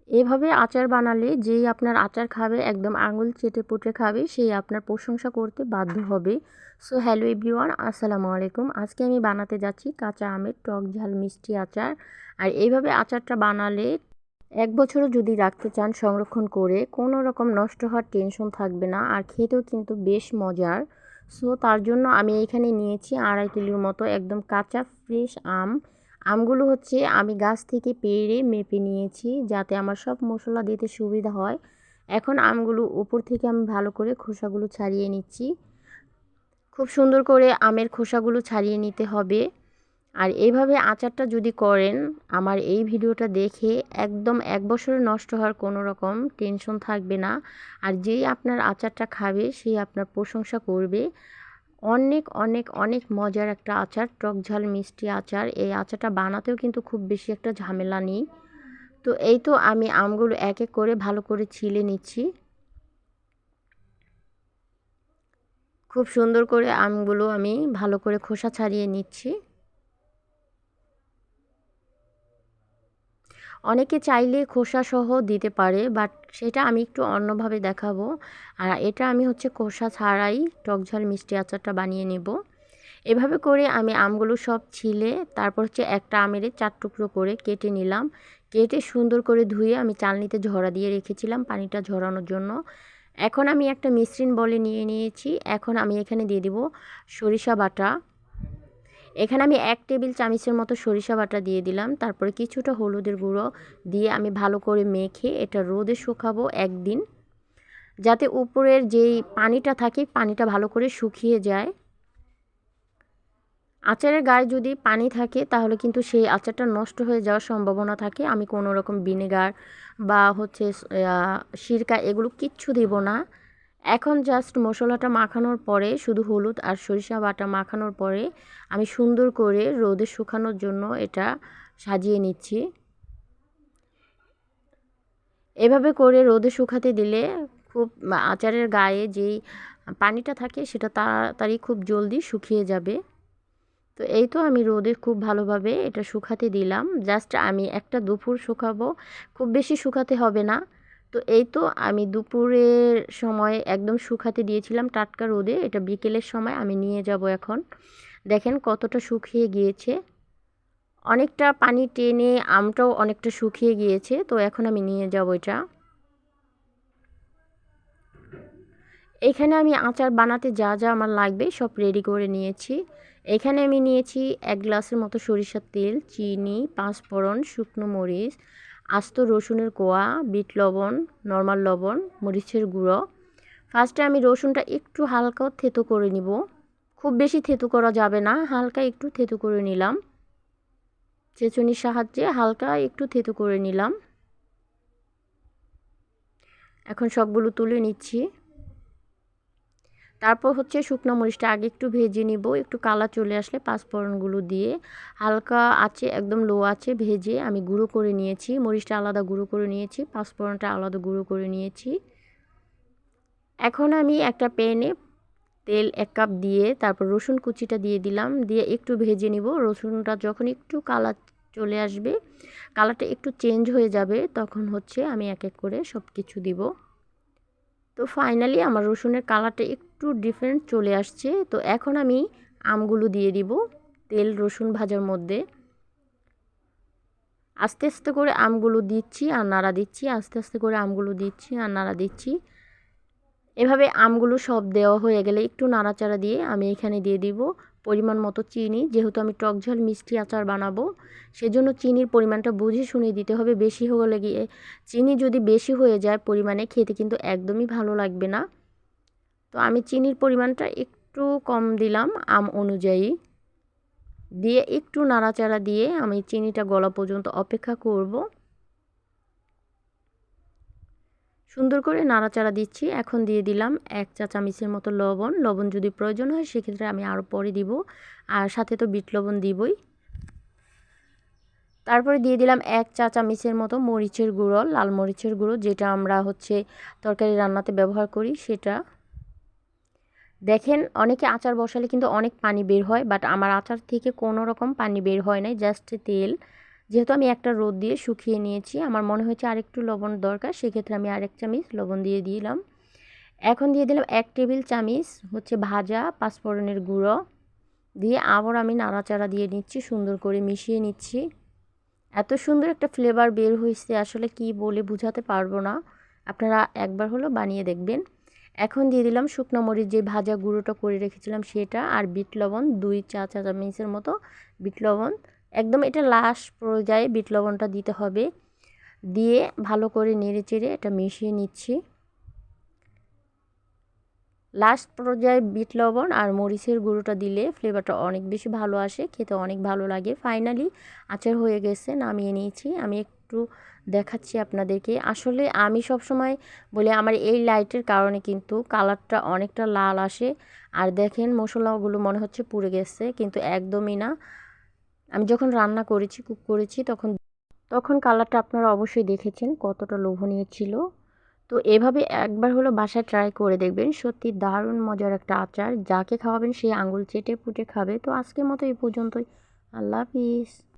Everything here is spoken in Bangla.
এভাবে আচার বানালে যেই আপনার আচার খাবে একদম আঙুল চেটে পুটে খাবে সেই আপনার প্রশংসা করতে বাধ্য হবে। সো হ্যালো এভরিওয়ান, আসসালামু আলাইকুম। আজকে আমি বানাতে যাচ্ছি কাঁচা আমের টক ঝাল মিষ্টি আচার। আর এইভাবে আচারটা বানালে 1 বছরও যদি রাখতে চান সংরক্ষণ করে, কোনো রকম নষ্ট হওয়ার টেনশন থাকবে না, আর খেতেও কিন্তু বেশ মজার। সো তার জন্য আমি এখানে নিয়েছি 2.5 কিলোর মতো একদম কাঁচা ফ্রেশ আম। আমগুলো হচ্ছে আমি গাছ থেকে পেড়ে মেপে নিয়েছি যাতে আমার সব মশলা দিতে সুবিধা হয়। এখন আমগুলো উপর থেকে আমি ভালো করে খোসাগুলো ছাড়িয়ে নিচ্ছি। খুব সুন্দর করে আমের খোসাগুলো ছাড়িয়ে নিতে হবে। আর এইভাবে আচারটা যদি করেন, আমার এই ভিডিওটা দেখে একদম 1 বছরে নষ্ট হওয়ার কোনো রকম টেনশন থাকবে না। আর যেই আপনার আচারটা খাবে সেই আপনার প্রশংসা করবে। অনেক অনেক অনেক মজার একটা আচার, টক ঝাল মিষ্টি আচার। এই আচারটা বানাতেও কিন্তু খুব বেশি একটা ঝামেলা নেই। তো এই তো আমি আমগুলো এক এক করে ভালো করে ছিলে নিচ্ছি। খুব সুন্দর করে আমগুলো আমি ভালো করে খোসা ছাড়িয়ে নিচ্ছি। অনেকে চাইলে খোসাসহ দিতে পারে, বাট সেটা আমি একটু অন্যভাবে দেখাবো। আর এটা আমি হচ্ছে খোসা ছাড়াই টকঝাল মিষ্টি আচারটা বানিয়ে নেব। এভাবে করে আমি আমগুলো সব ছিলে তারপর হচ্ছে একটা আমের 4 টুকরো করে কেটে নিলাম। কেটে সুন্দর করে ধুয়ে আমি চালনিতে ঝরা দিয়ে রেখেছিলাম পানিটা ঝরানোর জন্য। এখন আমি একটা মিশ্রণ বলে নিয়ে নিয়েছি। এখন আমি এখানে দিয়ে দিব সরিষা বাটা। এখানে আমি 1 টেবিল চামচের মতো সরিষা বাটা দিয়ে দিলাম। তারপরে কিছুটা হলুদের গুঁড়ো দিয়ে আমি ভালো করে মেখে এটা রোদে শুকাবো একদিন, যাতে উপরের যেই পানিটা থাকে পানিটা ভালো করে শুকিয়ে যায়। আচারের গায়ে যদি পানি থাকে তাহলে কিন্তু সেই আচারটা নষ্ট হয়ে যাওয়ার সম্ভাবনা থাকে। আমি কোনো রকম ভিনেগার বা হচ্ছে সিরকা এগুলো কিচ্ছু দিব না। এখন জাস্ট মশলাটা মাখানোর পরে, শুধু হলুদ আর সরিষা বাটা মাখানোর পরে আমি সুন্দর করে রোদে শুকানোর জন্য এটা সাজিয়ে নিচ্ছি। এভাবে করে রোদে শুকাতে দিলে খুব আচারের গায়ে যেই পানিটা থাকে সেটা তাড়াতাড়ি খুব জলদি শুকিয়ে যাবে। তো এই তো আমি রোদে খুব ভালোভাবে এটা শুকাতে দিলাম। জাস্ট আমি একটা দুপুর শুকাবো, খুব বেশি শুকাতে হবে না। তো এই তো আমি দুপুরের সময় একদম শুকাতে দিয়েছিলাম টাটকা রোদে। এটা বিকেলের সময় আমি নিয়ে যাব এখন। দেখেন কতটা শুকিয়ে গিয়েছে, অনেকটা পানি টেনে আমটাও অনেকটা শুকিয়ে গিয়েছে। তো এখন আমি নিয়ে যাব এটা। এখানে আমি আচার বানাতে যা যা আমার লাগবে সব রেডি করে নিয়েছি। এখানে আমি নিয়েছি 1 গ্লাসের মতো সরিষার তেল, চিনি, 5 ফোড়ন, শুকনো মরিচ, আস্ত রসুনের কোয়া, বিট লবণ, নর্মাল লবণ, মরিচের গুঁড়ো। ফার্স্টে আমি রসুনটা একটু হালকা থেতো করে নিব। খুব বেশি থেতো করা যাবে না, হালকা একটু থেতো করে নিলাম। ছেঁচুনির সাহায্যে হালকা একটু থেতো করে নিলাম। এখন সবগুলো তুলে নিচ্ছি। তারপর হচ্ছে শুকনো মরিচটা আগে একটু ভেজে নিব। একটু কালার চলে আসলে পাঁচফোড়নগুলো দিয়ে হালকা আঁচে, একদম লো আঁচে ভেজে আমি গুঁড়ো করে নিয়েছি। মরিচটা আলাদা গুঁড়ো করে নিয়েছি, পাঁচফোড়নটা আলাদা গুঁড়ো করে নিয়েছি। এখন আমি একটা প্যানে তেল 1 কাপ দিয়ে তারপর রসুন কুচিটা দিয়ে দিলাম, দিয়ে একটু ভেজে নিব। রসুনটা যখন একটু কালার চলে আসবে, কালারটা একটু চেঞ্জ হয়ে যাবে, তখন হচ্ছে আমি এক এক করে সব কিছু দিব। তো ফাইনালি আমার রসুনের কালারটা একটু ডিফারেন্ট চলে আসছে। তো এখন আমি আমগুলো দিয়ে দিব তেল রসুন ভাজার মধ্যে। আস্তে আস্তে করে আমগুলো দিচ্ছি আর নাড়া দিচ্ছি, আস্তে আস্তে করে আমগুলো দিচ্ছি আর নাড়া দিচ্ছি। এভাবে আমগুলো সব দেওয়া হয়ে গেলে একটু নাড়াচাড়া দিয়ে আমি এখানে দিয়ে দিব পরিমাণ মতো চিনি। যেহেতু আমি টক ঝাল মিষ্টি আচার বানাবো, সেজন্য চিনির পরিমাণটা বুঝে শুনে দিতে হবে। বেশি হলে গিয়ে চিনি যদি বেশি হয়ে যায় পরিমাণে, খেতে কিন্তু একদমই ভালো লাগবে না। তো আমি চিনির পরিমাণটা একটু কম দিলাম আম অনুযায়ী। দিয়ে একটু নাড়াচাড়া দিয়ে আমি চিনিটা গলা পর্যন্ত অপেক্ষা করব। সুন্দর করে নাড়াচাড়া দিচ্ছি। এখন দিয়ে দিলাম 1 চা চামচের মতো লবণ। লবণ যদি প্রয়োজন হয় সেক্ষেত্রে আমি আরও পরে দিব, আর সাথে তো বিট লবণ দিবই। তারপরে দিয়ে দিলাম 1 চা চামচের মতো মরিচের গুঁড়ো, লাল মরিচের গুঁড়ো, যেটা আমরা হচ্ছে তরকারি রান্নাতে ব্যবহার করি সেটা। দেখেন অনেকে আচার বসালে কিন্তু অনেক পানি বের হয়, বাট আমার আচার থেকে কোনো রকম পানি বের হয় নাই, জাস্ট তেল। যেহেতু আমি একটা রোদ দিয়ে শুকিয়ে নিয়েছি, আমার মনে হয়েছে আরেকটু লবণ দরকার, সেক্ষেত্রে আমি আরেক চামচ লবণ দিয়ে দিলাম। এখন দিয়ে দিলাম 1 টেবিল চামচ হচ্ছে ভাজা পাঁচফোড়নের গুঁড়ো, দিয়ে আবার আমি নাড়াচাড়া দিয়ে নিচ্ছি, সুন্দর করে মিশিয়ে নিচ্ছি। এত সুন্দর একটা ফ্লেভার বের হয়েছে, আসলে কি বলে বোঝাতে পারবো না, আপনারা একবার হলো বানিয়ে দেখবেন। এখন দিয়ে দিলাম শুকনো মরিচ, যে ভাজা গুঁড়োটা করে রেখেছিলাম সেটা, আর বিট লবণ 2 চা চামচের মতো বিট লবণ। একদম এটা লাস্ট পর্যায়ে বিট লবণটা দিতে হবে। দিয়ে ভালো করে নেড়ে চেড়ে এটা মিশিয়ে নিচ্ছি। লাস্ট পর্যায়ে বিট লবণ আর মরিচের গুঁড়োটা দিলে ফ্লেভারটা অনেক বেশি ভালো আসে, খেতে অনেক ভালো লাগে। ফাইনালি আচার হয়ে গেছে, নামিয়ে নিয়েছি। আমি একটু দেখাচ্ছি আপনাদেরকে। আসলে আমি সবসময় বলি আমার এই লাইটের কারণে কিন্তু কালারটা অনেকটা লাল আসে। আর দেখেন মশলাগুলো মনে হচ্ছে পুড়ে গেছে, কিন্তু একদমই না। আমি যখন রান্না করেছি, কুক করেছি, তখন তখন কালারটা আপনারা অবশ্যই দেখেছেন কতটা লোভনীয় ছিল। তো এভাবে একবার হলো বাসায় ট্রাই করে দেখবেন, সত্যি দারুণ মজার একটা আচার। যাকে খাওয়াবেন সে আঙুল চেটে পুটে খাবে। তো আজকের মতো এই পর্যন্তই। আল্লাহ হাফিজ।